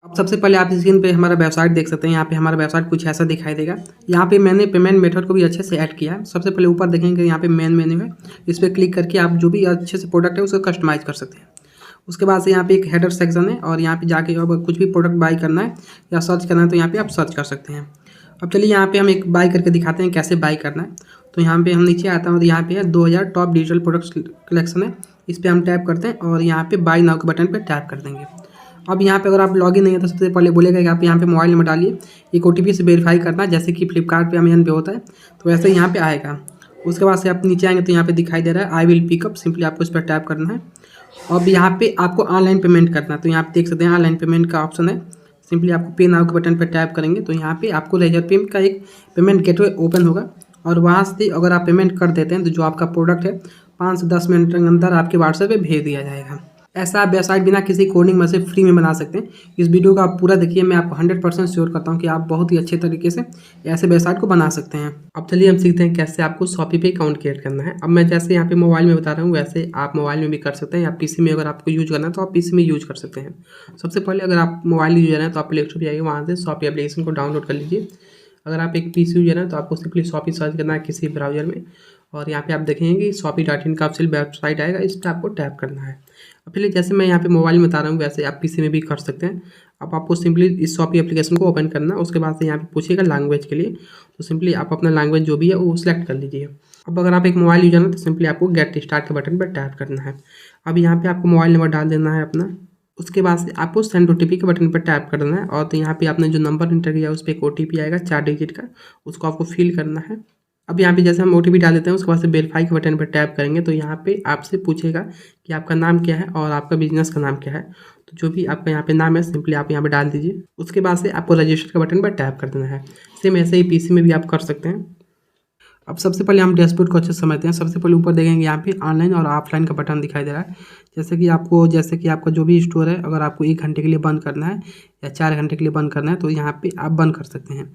अब सबसे पहले आप स्क्रीन पे हमारा वेबसाइट देख सकते हैं। यहाँ पे हमारा वेबसाइट कुछ ऐसा दिखाई देगा। यहाँ पे मैंने पेमेंट मेथड को भी अच्छे से ऐड किया है। सबसे पहले ऊपर देखेंगे यहाँ पे मेन मेन्यू है, इस पर क्लिक करके आप जो भी अच्छे से प्रोडक्ट है उसको कस्टमाइज़ कर सकते हैं। उसके बाद से यहाँ पे एक हेडर सेक्शन है और यहाँ पे जाके अब कुछ भी प्रोडक्ट बाई करना है या सर्च करना है तो यहाँ पे आप सर्च कर सकते हैं। अब चलिए यहाँ पे हम एक बाई करके दिखाते हैं कैसे बाई करना है। तो यहाँ पे हम नीचे आता हूँ तो यहाँ पे है 2000 टॉप डिजिटल प्रोडक्ट्स कलेक्शन है, इस पर हम टैप करते हैं और यहाँ पे बाई नाउ के बटन पर टैप कर देंगे। अब यहाँ पे अगर आप लॉगिन नहीं है तो सबसे पहले बोलेगा कि आप यहाँ पे मोबाइल नंबर डालिए, एक OTP से वेरीफाई करना है, जैसे कि फ्लिपकार्ट पे अमेजन पे होता है तो वैसे ही यहाँ पे आएगा। उसके बाद से आप नीचे आएंगे तो यहाँ पे दिखाई दे रहा है आई विल पिकअप, सिंपली आपको इस पर टैप करना है। अब यहाँ पे आपको ऑनलाइन पेमेंट करना है तो यहाँ पे देख सकते हैं ऑनलाइन पेमेंट का ऑप्शन है, सिंपली आपको पे नाउ के बटन पर टैप करेंगे तो यहाँ पे आपको लेजर पे का एक पेमेंट गेटवे ओपन होगा और वहाँ से अगर आप पेमेंट कर देते हैं तो जो आपका प्रोडक्ट है 5 से 10 मिनट के अंदर आपके व्हाट्सएप पे भेज दिया जाएगा। ऐसा आप वेबसाइट बिना किसी कोडिंग में से फ्री में बना सकते हैं। इस वीडियो को आप पूरा देखिए, मैं आपको 100% श्योर करता हूं कि आप बहुत ही अच्छे तरीके से ऐसे वेबसाइट को बना सकते हैं। अब चलिए हम सीखते हैं कैसे आपको शॉपी पे अकाउंट क्रिएट करना है। अब मैं जैसे यहाँ पे मोबाइल में बता रहा हूँ वैसे आप मोबाइल में भी कर सकते हैं या पीसी में अगर आपको यूज करना है तो आप पीसी में यूज कर सकते हैं। सबसे पहले अगर आप मोबाइल यूजर हैं तो आप प्ले स्टोर पर जाइए, वहाँ से शॉपी एप्लीकेशन को डाउनलोड कर लीजिए। अगर आप एक पीसी यूजर हैं तो आपको सिंपली शॉपी सर्च करना है किसी ब्राउजर में और यहाँ पे आप देखेंगे कि shopee.in का ऑफिशियल वेबसाइट आएगा, इस पर आपको टैप करना है। अब फिर जैसे मैं यहाँ पे मोबाइल में बता रहा हूँ वैसे आप पीसी में भी कर सकते हैं। अब आपको सिंपली इस शॉपी एप्लीकेशन को ओपन करना है। उसके बाद से यहाँ पे पूछेगा लैंग्वेज के लिए, तो सिंपली आप अपना लैंग्वेज जो भी है वो सिलेक्ट कर लीजिए। अब अगर आप एक मोबाइल यूजर हैं तो सिंपली आपको गेट स्टार्ट के बटन पर टैप करना है। अब यहाँ पे आपको मोबाइल नंबर डाल देना है अपना। उसके बाद से आपको सेंड OTP के बटन पर टैप कर देना है और तो यहाँ पे आपने जो नंबर इंटर किया है उस पर एक OTP आएगा 4 डिजिट का, उसको आपको फिल करना है। अब यहाँ पे जैसे हम OTP डाल देते हैं उसके बाद से वेरीफाई के बटन पर टैप करेंगे तो यहाँ पे आपसे पूछेगा कि आपका नाम क्या है और आपका बिजनेस का नाम क्या है। तो जो भी आपका यहाँ पे नाम है सिंपली आप यहाँ पे डाल दीजिए। उसके बाद से आपको रजिस्टर के बटन पर टैप कर देना है। सेम ऐसे ही पीसी में भी आप कर सकते हैं। अब सबसे पहले हम डैशबोर्ड को अच्छे से समझते हैं। सबसे पहले ऊपर देखेंगे यहाँ पे ऑनलाइन और ऑफलाइन का बटन दिखाई दे रहा है। जैसे कि आपका जो भी स्टोर है अगर आपको 1 घंटे के लिए बंद करना है या 4 घंटे के लिए बंद करना है तो यहाँ पे आप बंद कर सकते हैं।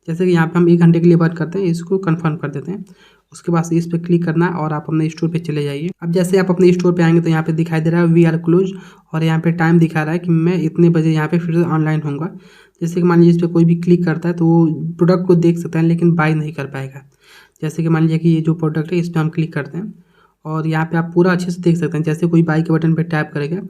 जैसे कि यहाँ पे हम 1 घंटे के लिए बंद करते हैं, इसको कन्फर्म कर देते हैं। उसके बाद से इस पर क्लिक करना है और आप अपने स्टोर पे चले जाइए। अब जैसे आप अपने स्टोर पे आएंगे तो यहाँ पे दिखाई दे रहा है वी आर क्लोज और यहाँ पे टाइम दिखा रहा है कि मैं इतने बजे यहाँ पे फिर से ऑनलाइन होऊंगा। जैसे कि मान लीजिए इस पर कोई भी क्लिक करता है तो वो प्रोडक्ट को देख सकता है लेकिन बाय नहीं कर पाएगा। जैसे कि मान लीजिए कि ये जो प्रोडक्ट है इस पर हम क्लिक करते हैं और यहाँ पे आप पूरा अच्छे से देख सकते हैं। जैसे कोई बाई के बटन पे टैप करेगा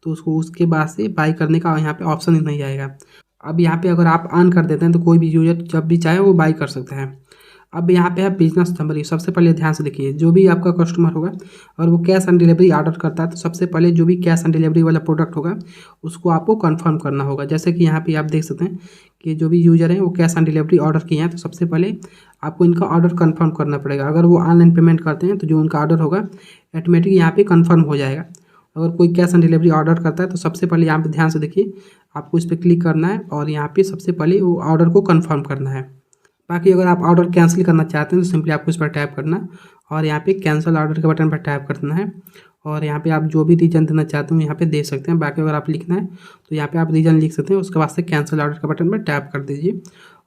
तो उसको उसके बाद से बाई करने का यहाँ पे ऑप्शन ही नहीं आएगा। अब यहाँ पे अगर आप ऑन कर देते हैं तो कोई भी यूजर जब भी चाहे वो बाई कर सकते हैं। अब यहाँ पे है बिजनेस समरी। सबसे पहले ध्यान से देखिए, जो भी आपका कस्टमर होगा और वो कैश ऑन डिलीवरी ऑर्डर करता है तो सबसे पहले जो भी कैश ऑन डिलीवरी वाला प्रोडक्ट होगा उसको आपको कंफर्म करना होगा। जैसे कि यहाँ पे आप देख सकते हैं कि जो भी यूजर हैं वो कैश ऑन डिलीवरी ऑर्डर किए हैं तो सबसे पहले आपको इनका ऑर्डर कंफर्म करना पड़ेगा। अगर वो ऑनलाइन पेमेंट करते हैं तो जो उनका ऑर्डर होगा ऑटोमेटिक यहाँ पे कंफर्म हो जाएगा। अगर कोई कैश ऑन डिलीवरी ऑर्डर करता है तो सबसे पहले यहाँ पे ध्यान से देखिए, आपको इस पर क्लिक करना है और यहाँ पे सबसे पहले वो ऑर्डर को कंफर्म करना है। बाकी अगर आप ऑर्डर कैंसिल करना चाहते हैं तो सिंपली आपको इस पर टैप करना और यहाँ पे कैंसिल ऑर्डर के बटन पर टैप करना है और यहाँ पे आप जो भी रीजन देना चाहते हो यहाँ पे दे सकते हैं। बाकी अगर आप लिखना है तो यहाँ पे आप रीजन लिख सकते हैं। उसके बाद से कैंसिल ऑर्डर के बटन पर टैप कर दीजिए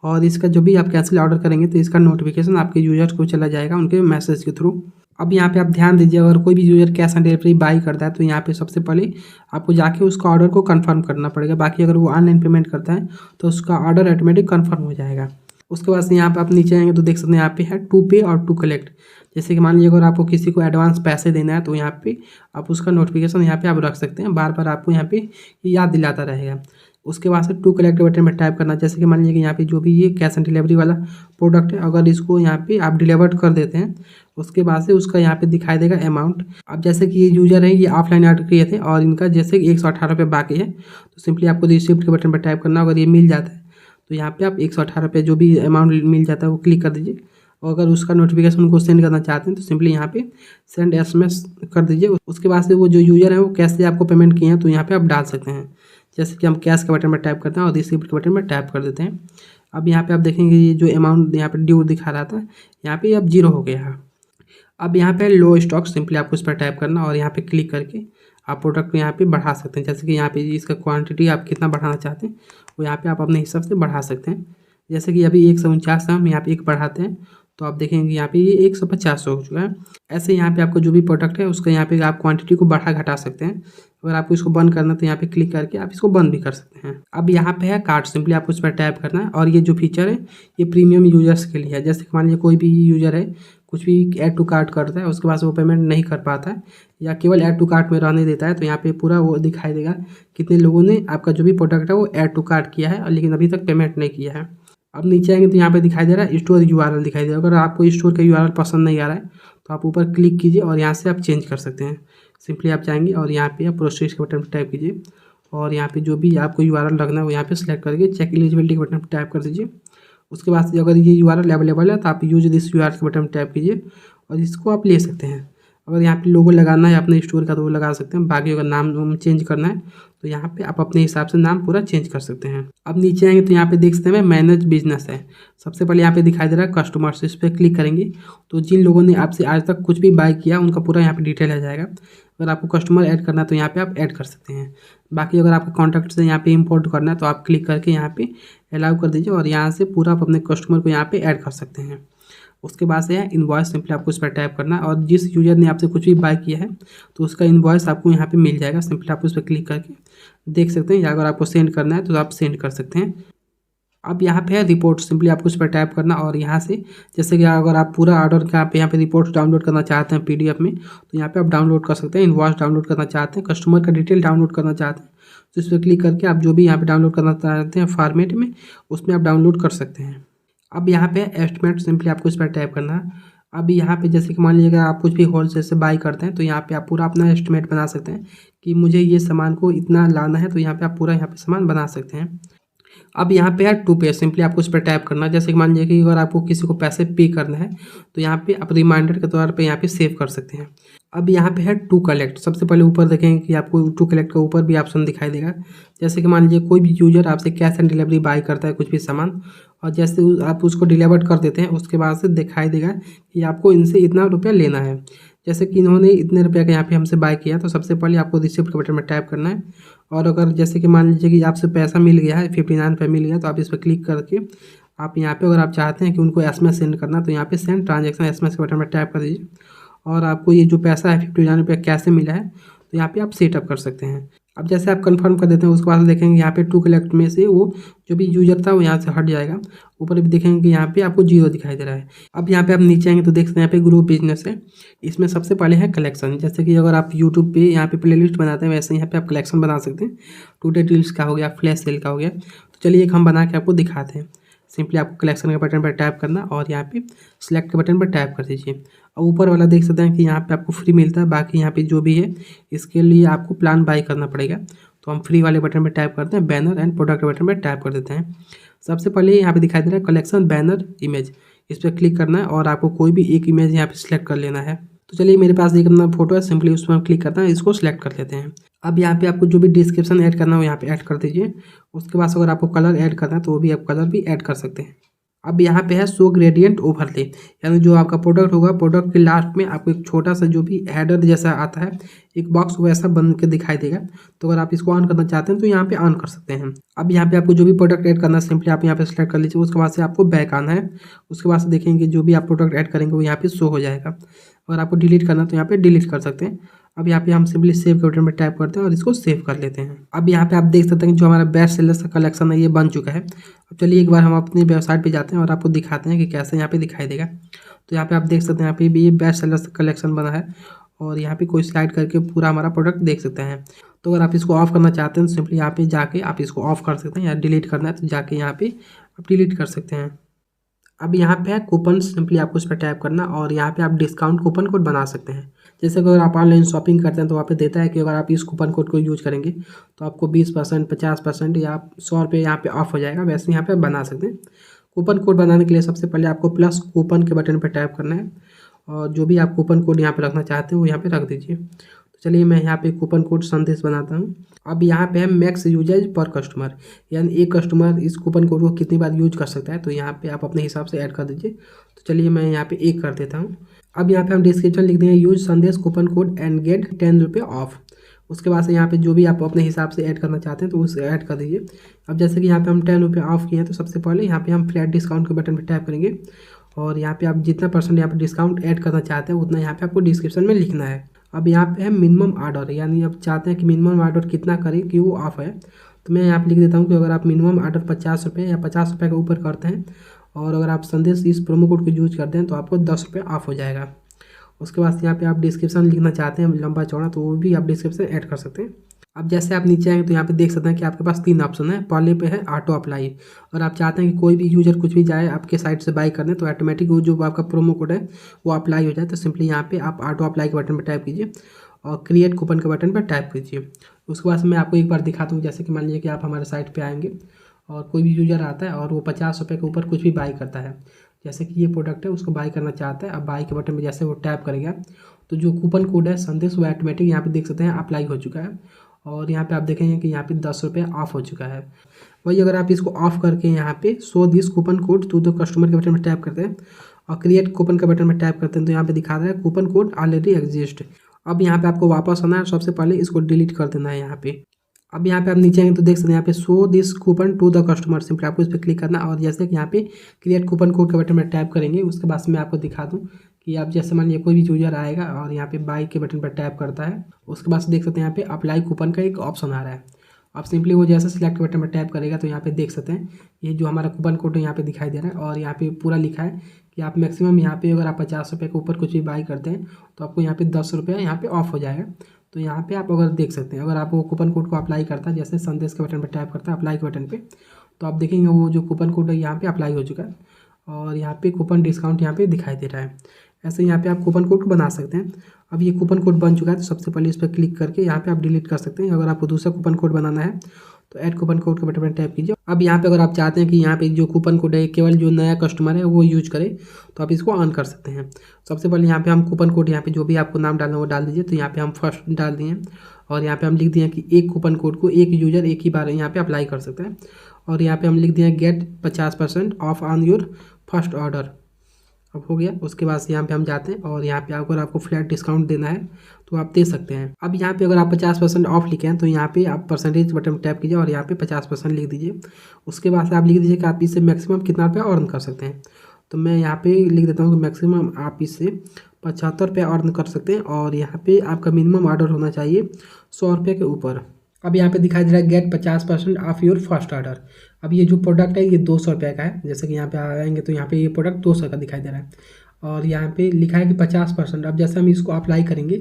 और इसका जो भी आप कैंसिल ऑर्डर करेंगे तो इसका नोटिफिकेशन आपके यूजर्स को चला जाएगा उनके मैसेज के थ्रू। अब यहाँ पे आप ध्यान दीजिए, अगर कोई भी user cash on delivery by करता है तो यहाँ पे सबसे पहले आपको जाके उसका ऑर्डर को कंफर्म करना पड़ेगा। बाकी अगर वो ऑनलाइन पेमेंट करता है तो उसका ऑर्डर ऑटोमेटिक कंफर्म हो जाएगा। उसके बाद से यहाँ पे आप नीचे आएंगे तो देख सकते हैं यहाँ पे है टू पे और टू कलेक्ट। जैसे कि मान लीजिए अगर आपको किसी को एडवांस पैसे देना है तो यहाँ पे आप उसका नोटिफिकेशन यहाँ पे आप रख सकते हैं, बार बार आपको यहाँ पे याद दिलाता रहेगा। उसके बाद से टू कलेक्ट बटन में टाइप करना। जैसे कि मान लीजिए कि यहाँ पे जो भी ये कैश ऑन डिलीवरी वाला प्रोडक्ट है अगर इसको यहाँ पे आप डिलीवर कर देते हैं उसके बाद से उसका यहाँ पे दिखाई देगा अमाउंट। अब जैसे कि ये यूजर है ये ऑफलाइन ऑर्डर किए थे और इनका जैसे कि 118 रुपये बाकी है तो सिंपली आपको रिसिप्ट के बटन पर टाइप करना। अगर ये मिल जाता है तो यहाँ पे आप 118 रुपये जो भी अमाउंट मिल जाता है वो क्लिक कर दीजिए और अगर उसका नोटिफिकेशन उनको सेंड करना चाहते हैं तो सिंपली यहाँ पे सेंड SMS कर दीजिए। उसके बाद से वो जो यूजर है वो कैश से आपको पेमेंट किए हैं तो यहाँ पे आप डाल सकते हैं। जैसे कि हम कैश के बटन पर टैप करते हैं और रिसिप्ट के बटन पर टैप कर देते हैं। अब यहाँ पे आप देखेंगे ये जो अमाउंट यहाँ पे ड्यू दिखा रहा था यहाँ पे अब 0 हो गया है। अब यहाँ पे लो स्टॉक, सिंपली आपको इस पर टैप करना और यहाँ पे क्लिक करके आप प्रोडक्ट को यहाँ पे बढ़ा सकते हैं। जैसे कि यहाँ पे इसका क्वांटिटी आप कितना बढ़ाना चाहते हैं वो यहाँ पे आप अपने हिसाब से बढ़ा सकते हैं। जैसे कि अभी 149 हम यहाँ पे 1 बढ़ाते हैं तो आप देखेंगे यहाँ पे ये 150 हो चुका है। ऐसे यहाँ पे आपको जो भी प्रोडक्ट है उसका यहाँ पे आप क्वांटिटी को बढ़ा घटा सकते हैं। अगर आपको इसको बंद करना है तो यहाँ पे क्लिक करके आप इसको बंद भी कर सकते हैं। अब यहाँ पे है कार्ट, सिंपली आपको इस पर टैप करना है और ये जो फीचर है ये प्रीमियम यूजर्स के लिए है। जैसे मान लीजिए कोई भी यूजर है कुछ भी ऐड टू कार्ट करता है उसके बाद वो पेमेंट नहीं कर पाता है या केवल ऐड टू कार्ट में रहने देता है, तो यहाँ पे पूरा वो दिखाई देगा कितने लोगों ने आपका जो भी प्रोडक्ट है वो ऐड टू कार्ट किया है और लेकिन अभी तक पेमेंट नहीं किया है। अब नीचे आएंगे तो यहाँ पे दिखाई दे रहा है स्टोर यूआरएल दिखाई दे रहा है। अगर आपको स्टोर का यूआरएल पसंद नहीं आ रहा है तो आप ऊपर क्लिक कीजिए और यहाँ से आप चेंज कर सकते हैं। सिंपली आप जाएंगे और यहाँ पे आप प्रोसेस के बटन पर टाइप कीजिए और यहाँ पे जो भी आपको यूआरएल रखना है वो यहाँ पे सेलेक्ट करके चेक एलिजिबिलिटी के बटन पर टाइप कर दीजिए। उसके बाद अगर ये यूआरएल अवेलेबल है तो आप यूज दिस यूआरएल के बटन पर टाइप कीजिए और इसको आप ले सकते हैं। अगर यहाँ पे लोगो लगाना है अपने स्टोर का तो वो लगा सकते हैं। बाकी अगर नाम चेंज करना है तो यहाँ पे आप अपने हिसाब से नाम पूरा चेंज कर सकते हैं। अब नीचे आएंगे तो यहाँ पे देख सकते हैं मैनेज बिजनेस है। सबसे पहले यहाँ पे दिखाई दे रहा है कस्टमर्स, इस पर क्लिक करेंगे तो जिन लोगों ने आपसे आज तक कुछ भी बाय किया उनका पूरा यहाँ पे डिटेल आ जाएगा। अगर आपको कस्टमर ऐड करना है तो यहाँ पे आप ऐड कर सकते हैं। बाकी अगर आपको कॉन्टैक्ट से यहाँ पे इंपोर्ट करना है तो आप क्लिक करके यहाँ पे अलाउ कर दीजिए और यहाँ से पूरा आप अपने कस्टमर को यहाँ पे ऐड कर सकते हैं। उसके बाद से है इनवॉइस, सिंपली आपको इस पर टाइप करना है और जिस यूजर ने आपसे कुछ भी बाय किया है तो उसका इनवॉइस आपको यहाँ पे मिल जाएगा। सिंपली आप उस पर क्लिक करके देख सकते हैं या अगर आपको सेंड करना है तो आप सेंड कर सकते हैं। अब यहाँ पे है रिपोर्ट, सिंपली आपको इस पर टाइप करना और यहाँ से जैसे कि अगर आप पूरा ऑर्डर का आप यहाँ पे रिपोर्ट डाउनलोड करना चाहते हैं पीडीएफ में तो यहाँ पे आप डाउनलोड कर सकते हैं। इनवॉइस डाउनलोड करना चाहते हैं, कस्टमर का डिटेल डाउनलोड करना चाहते हैं तो इस पर क्लिक करके आप जो भी यहाँ पे डाउनलोड करना चाहते हैं फॉर्मेट में उसमें आप डाउनलोड कर सकते हैं। अब यहाँ पे एस्टिमेट, सिंपली आपको इस पर टाइप करना है। अब यहाँ पे जैसे कि मान लीजिएगा आप कुछ भी होलसेल से बाई करते हैं तो यहाँ पे आप पूरा अपना एस्टिमेट बना सकते हैं कि मुझे ये सामान को इतना लाना है, तो यहाँ पे आप पूरा यहाँ पे सामान बना सकते हैं। अब यहाँ पे है टू पे, सिंपली आपको इस पर टाइप करना है। जैसे कि मान लीजिए कि अगर आपको किसी को पैसे पे करना है तो यहाँ पे आप रिमाइंडर के तौर पे यहाँ पे सेव कर सकते हैं। अब यहाँ पे है टू कलेक्ट, सबसे पहले ऊपर देखेंगे कि आपको टू कलेक्ट का ऊपर भी ऑप्शन दिखाई देगा। जैसे कि मान लीजिए कोई भी यूजर आपसे कैश ऑन डिलीवरी बाय करता है कुछ भी सामान और जैसे आप उसको डिलीवर कर देते हैं उसके बाद से दिखाई देगा कि आपको इनसे इतना रुपया लेना है। जैसे कि इन्होंने इतने रुपये का यहाँ पे हमसे बाय किया तो सबसे पहले आपको रिसिप्ट के बटन में टाइप करना है और अगर जैसे कि मान लीजिए कि आपसे पैसा मिल गया है 59 रुपये मिल गया तो आप इस पर क्लिक करके आप यहाँ पे अगर आप चाहते हैं कि उनको एसएमएस सेंड करना तो यहाँ पे सेंड ट्रांजैक्शन एसएमएस के बटन में टाइप कर दीजिए और आपको ये जो पैसा है 59 रुपये कैसे मिला है तो यहाँ पे आप सेटअप कर सकते हैं। अब जैसे आप कंफर्म कर देते हैं उसके बाद देखेंगे यहाँ पे टू कलेक्ट में से वो जो भी यूजर था वो यहाँ से हट जाएगा। ऊपर भी देखेंगे कि यहाँ पे आपको 0 दिखाई दे रहा है। अब यहाँ पे आप नीचे आएंगे तो देख सकते हैं यहाँ पे ग्रुप बिजनेस है। इसमें सबसे पहले है कलेक्शन, जैसे कि अगर आप यूट्यूब पे यहाँ पे प्लेलिस्ट बनाते हैं वैसे यहाँ पे आप कलेक्शन बना सकते हैं। टुडे डील्स का हो गया, फ्लैश सेल का हो गया। तो चलिए एक हम बना के आपको दिखाते हैं। सिंपली आपको कलेक्शन के बटन पर टाइप करना और यहाँ पे सिलेक्ट के बटन पर टाइप कर दीजिए। और ऊपर वाला देख सकते हैं कि यहाँ पे आपको फ्री मिलता है, बाकी यहाँ पे जो भी है इसके लिए आपको प्लान बाई करना पड़ेगा। तो हम फ्री वाले बटन पर टाइप करते हैं, बैनर एंड प्रोडक्ट बटन पर टाइप कर देते हैं। सबसे पहले यहाँ पे दिखाई दे रहा है कलेक्शन बैनर इमेज, इस पर क्लिक करना है और आपको कोई भी एक इमेज यहाँ पे सिलेक्ट कर लेना है। तो चलिए मेरे पास एक अपना फोटो है, सिंपली उस पर क्लिक करना है, इसको सिलेक्ट कर लेते हैं। अब यहाँ पे आपको जो भी डिस्क्रिप्शन ऐड करना हो यहाँ पे ऐड कर दीजिए। उसके बाद अगर आपको कलर ऐड करना है तो वो भी आप कलर भी ऐड कर सकते हैं। अब यहाँ पे है शो ग्रेडियंट ओवरले, यानी जो आपका प्रोडक्ट होगा प्रोडक्ट के लास्ट में आपको एक छोटा सा जो भी हेडर जैसा आता है एक बॉक्स वैसा बन के दिखाई देगा। तो अगर आप इसको ऑन करना चाहते हैं तो यहाँ पे ऑन कर सकते हैं। अब यहाँ पे आपको जो भी प्रोडक्ट ऐड करना है सिंपली आप यहाँ पे सेलेक्ट कर लीजिए। उसके बाद से आपको बैक आना है। उसके बाद से देखेंगे जो भी आप प्रोडक्ट ऐड करेंगे वो यहाँ पे शो हो जाएगा। अगर आपको डिलीट करना है तो यहाँ पे डिलीट कर सकते हैं। अब यहाँ पे हम सिंपली सेव के बटन में टाइप करते हैं और इसको सेव कर लेते हैं। अब यहाँ पे आप देख सकते हैं कि जो हमारा बेस्ट सेलर्स का कलेक्शन है ये बन चुका है। अब चलिए एक बार हम अपनी वेबसाइट पे जाते हैं और आपको दिखाते हैं कि कैसे यहाँ पे दिखाई देगा। तो यहाँ पे आप देख सकते हैं यहाँ पे भी ये बेस्ट सेलर्स का कलेक्शन बना है और यहाँ पे कोई स्लाइड करके पूरा हमारा प्रोडक्ट देख सकते हैं। तो अगर आप इसको ऑफ करना चाहते हैं तो सिंपली यहाँ पे जाके आप इसको ऑफ कर सकते हैं या डिलीट करना है तो जाके यहाँ पे आप डिलीट कर सकते हैं। अब यहाँ पे है कूपन, सिंपली आपको इस पर टाइप करना और यहाँ पे आप डिस्काउंट कूपन कोड बना सकते हैं। जैसे अगर आप ऑनलाइन शॉपिंग करते हैं तो वहाँ पे देता है कि अगर आप इस कूपन कोड को यूज करेंगे तो आपको 20%, 50% या 100 रुपये यहाँ पे ऑफ हो जाएगा। वैसे यहाँ पे बना सकते हैं। कूपन कोड बनाने के लिए सबसे पहले आपको प्लस कूपन के बटन पर टाइप करना है और जो भी आप कूपन कोड यहाँ पे रखना चाहते हैं वो यहाँ पे रख दीजिए। तो चलिए मैं यहाँ पे कूपन कोड संदेश बनाता हूँ। अब यहाँ पे है मैक्स यूजेज पर कस्टमर, यानी एक कस्टमर इस कूपन कोड को कितनी बार यूज कर सकता है। तो यहाँ पे आप अपने हिसाब से ऐड कर दीजिए। तो चलिए मैं यहाँ पे 1 कर देता हूँ। अब यहाँ पे हम डिस्क्रिप्शन लिख देंगे यूज संदेश कूपन कोड एंड गेट 10 रुपये ऑफ। उसके बाद से यहाँ पे जो भी आप अपने हिसाब से ऐड करना चाहते हैं तो उसे ऐड कर दीजिए। अब जैसे कि यहाँ पे हम 10 रुपये ऑफ किए हैं तो सबसे पहले यहाँ पे हम फ्लैट डिस्काउंट के बटन पर टाइप करेंगे और यहाँ पे आप जितना परसेंट यहाँ पे डिस्काउंट ऐड करना चाहते हैं उतना यहाँ पे आपको डिस्क्रिप्शन में लिखना है। अब यहाँ पे है मिनिमम ऑर्डर, यानी आप चाहते हैं कि मिनिमम ऑर्डर कितना करें कि वो ऑफ है। तो मैं यहाँ पे लिख देता हूँ कि अगर आप मिनिमम ऑर्डर 50 रुपये या 50 रुपये के ऊपर करते हैं और अगर आप संदेश इस प्रोमो कोड को यूज करते हैं तो आपको 10 रुपये ऑफ हो जाएगा। उसके बाद यहाँ पे आप डिस्क्रिप्शन लिखना चाहते हैं लंबा चौड़ा तो वो भी आप डिस्क्रिप्शन ऐड कर सकते हैं। अब जैसे आप नीचे आएंगे तो यहाँ पे देख सकते हैं कि आपके पास 3 ऑप्शन है। पहले पे है ऑटो अप्लाई। अगर आप चाहते हैं कि कोई भी यूजर कुछ भी जाए आपके साइट से बाई करने तो ऑटोमेटिक वो जो आपका प्रोमो कोड है वो अप्लाई हो जाए। तो सिंपली यहाँ पे आप ऑटो अप्लाई के बटन पर टाइप कीजिए और क्रिएट कूपन के बटन पर टाइप कीजिए। उसके बाद मैं आपको एक बार दिखाता हूँ। जैसे कि मान लीजिए कि आप हमारे साइट पर आएंगे और कोई भी यूजर आता है और वो 50 रुपये के ऊपर कुछ भी बाई करता है, जैसे कि ये प्रोडक्ट है उसको बाई करना चाहता है। अब बाई के बटन में जैसे वो टैप करेगा तो जो कूपन कोड है संदेश वो ऑटोमेटिक यहाँ पे देख सकते हैं अप्लाई हो चुका है और यहाँ पे आप देखेंगे कि यहाँ पे 10 रुपये ऑफ हो चुका है। वही अगर आप इसको ऑफ करके यहाँ पे show this coupon code to the customer के बटन में टैप करते हैं और क्रिएट कूपन के बटन में टैप करते हैं तो यहाँ पे दिखा रहा है कूपन कोड ऑलरेडी एग्जिस्ट। अब यहाँ पे आपको वापस आना है, सबसे पहले इसको डिलीट कर देना है यहाँ पे। अब यहाँ पे आप नीचे आएंगे तो देख सकते हैं यहाँ पे show this coupon to the customer, simply आपको इस पर क्लिक करना और जैसे कि यहाँ पे क्रिएट कूपन कोड के बटन में टैप करेंगे उसके बाद मैं आपको दिखा दूँ कि आप जैसे मान लीजिए कोई भी यूजर आएगा और यहाँ पे बाई के बटन पर टैप करता है उसके बाद देख सकते हैं यहाँ पे अप्लाई कूपन का एक ऑप्शन आ रहा है। आप सिंपली वो जैसे सिलेक्ट के बटन पर टैप करेगा तो यहाँ पे देख सकते हैं ये जो हमारा कूपन कोड है यहाँ पे दिखाई दे रहा है और यहाँ पे पूरा लिखा है कि आप मैक्सिमम यहाँ पे अगर आप 50 रुपये के ऊपर कुछ भी बाई करते हैं तो आपको यहाँ पे 10 रुपये यहाँ पे ऑफ हो जाएगा। तो यहाँ पे आप अगर देख सकते हैं अगर आप वो कूपन कोड को अप्लाई करता है जैसे संदेश के बटन पर टैप करता है अप्लाई के बटन पे तो आप देखेंगे वो जो कूपन कोड है यहाँ पे अप्लाई हो चुका है और यहाँ पे कूपन डिस्काउंट यहाँ पे दिखाई दे रहा है। ऐसे यहाँ पे आप कूपन कोड को बना सकते हैं। अब ये कूपन कोड बन चुका है तो सबसे पहले इस पर क्लिक करके यहाँ पे आप डिलीट कर सकते हैं। अगर आपको दूसरा कूपन कोड बनाना है तो ऐड कूपन कोड के बटन पर टैप कीजिए। अब यहाँ पे अगर आप चाहते हैं कि यहाँ पे जो कूपन कोड है केवल जो नया कस्टमर है वो यूज करे तो आप इसको ऑन कर सकते हैं। सबसे पहले यहाँ पे हम कूपन कोड यहाँ पे जो भी आपको नाम डालना है वो डाल दीजिए। तो यहाँ पे हम फर्स्ट डाल दिए और यहाँ पे हम लिख दिए कि एक कूपन कोड को एक यूजर एक ही बार यहाँ पे अप्लाई कर सकते हैं और यहाँ पे हम लिख दिए get 50% off on your first order. अब हो गया। उसके बाद यहाँ पे हम जाते हैं और यहाँ पे अगर आपको फ्लैट डिस्काउंट देना है तो आप दे सकते हैं। अब यहाँ पे अगर आप 50% ऑफ लिखे हैं तो यहाँ पे आप परसेंटेज बटन टैप कीजिए और यहाँ पे 50% लिख दीजिए। उसके बाद से आप लिख दीजिए कि आप इससे मैक्सिमम कितना रुपया अर्न कर सकते हैं। तो मैं यहाँ पे लिख देता हूँ कि मैक्सिमम आप इससे 75 रुपये अर्न कर सकते हैं और यहाँ पे आपका मिनिमम ऑर्डर होना चाहिए 100 रुपये के ऊपर। अब यहाँ पे दिखाई दे रहा है get 50% off your first order. अब ये जो प्रोडक्ट है ये 200 रुपये का है। जैसे कि यहाँ पे आएंगे तो यहाँ पे ये प्रोडक्ट 200 का दिखाई दे रहा है और यहाँ पे लिखा है कि 50%। अब जैसे हम इसको अप्लाई करेंगे